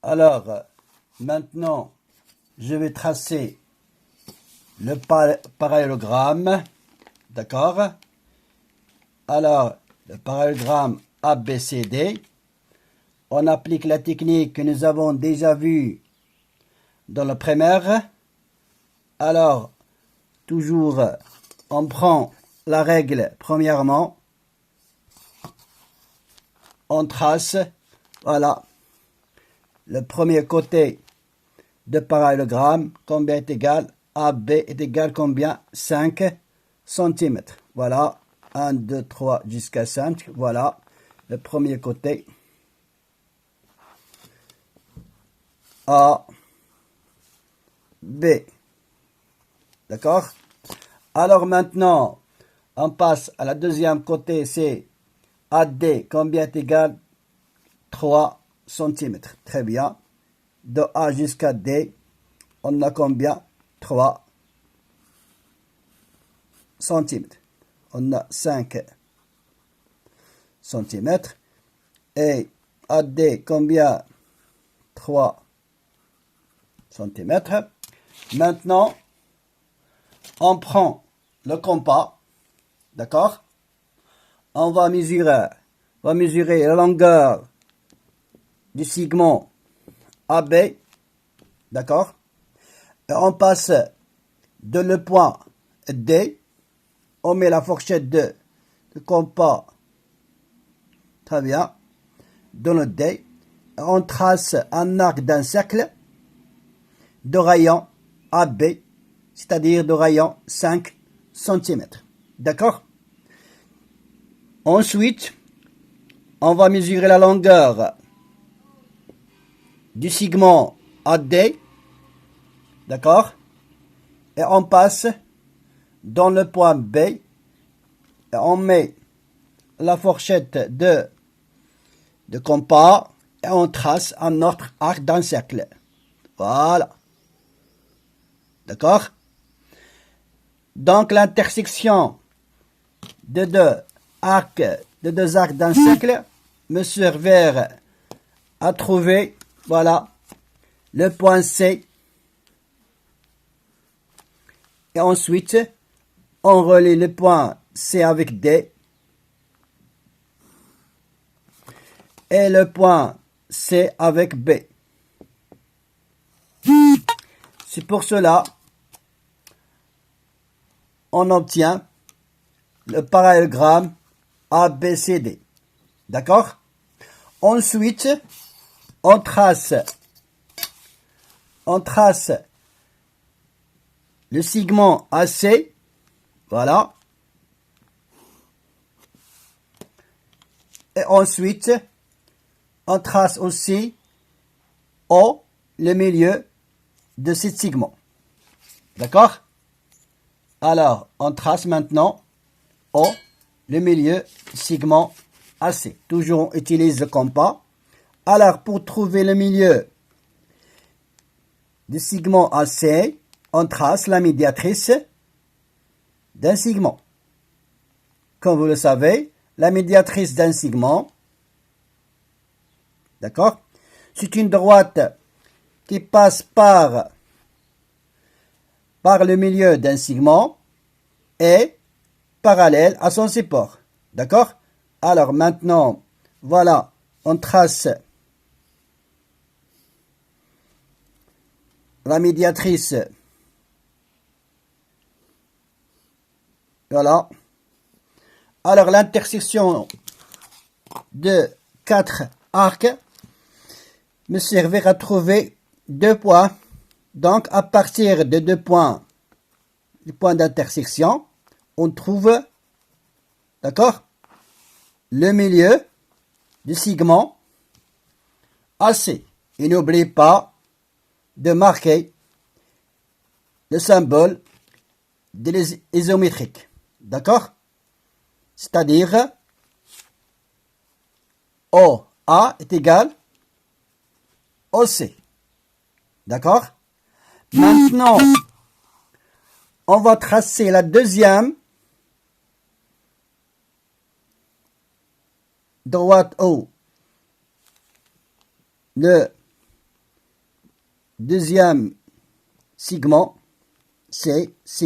Alors, maintenant, je vais tracer le parallélogramme. D'accord? Alors, le parallélogramme ABCD. On applique la technique que nous avons déjà vue dans le primaire. Alors, toujours, on prend la règle premièrement. On trace, voilà, le premier côté de parallélogramme, combien est égal? AB est égal combien? 5 cm. Voilà, 1, 2, 3 jusqu'à 5. Voilà, le premier côté. A, B. D'accord? Alors maintenant, on passe à la deuxième côté, c'est AD, combien est égal? 3 cm. Très bien. De A jusqu'à D, on a combien? 3 cm. On a 5 cm. Et AD, combien? 3 cm. Maintenant, on prend le compas. D'accord? On va mesurer la longueur du segment AB. D'accord? Et on passe de le point D. On met la fourchette de compas. Très bien. Dans le D. On trace un arc d'un cercle de rayon AB, c'est-à-dire de rayon 5 cm. D'accord? Ensuite, on va mesurer la longueur du segment AD. D'accord? Et on passe dans le point B. Et on met la fourchette de compas et on trace un autre arc d'un cercle. Voilà. D'accord? Donc l'intersection de deux arcs d'un cercle me servira à trouver, voilà, le point C. Et ensuite, on relie le point C avec D. Et le point C avec B. C'est pour cela on obtient le parallélogramme ABCD. D'accord? Ensuite, on trace le segment AC. Voilà. Et ensuite, on trace aussi O, le milieu de ce segment. D'accord? Alors, on trace maintenant O, le milieu segment AC. Toujours on utilise le compas. Alors, pour trouver le milieu du segment AC, on trace la médiatrice d'un segment. Comme vous le savez, la médiatrice d'un segment, d'accord, c'est une droite qui passe par le milieu d'un segment et parallèle à son support. D'accord? Alors maintenant, voilà, on trace la médiatrice. Voilà. Alors l'intersection de 4 arcs me servira à trouver 2 points. Donc à partir de 2 points, du point d'intersection, on trouve, d'accord, le milieu du segment AC. Et n'oubliez pas de marquer le symbole de l'isométrique. D'accord? C'est-à-dire OA est égal OC. D'accord? Maintenant, on va tracer la deuxième droite O. Le Deuxième segment, c'est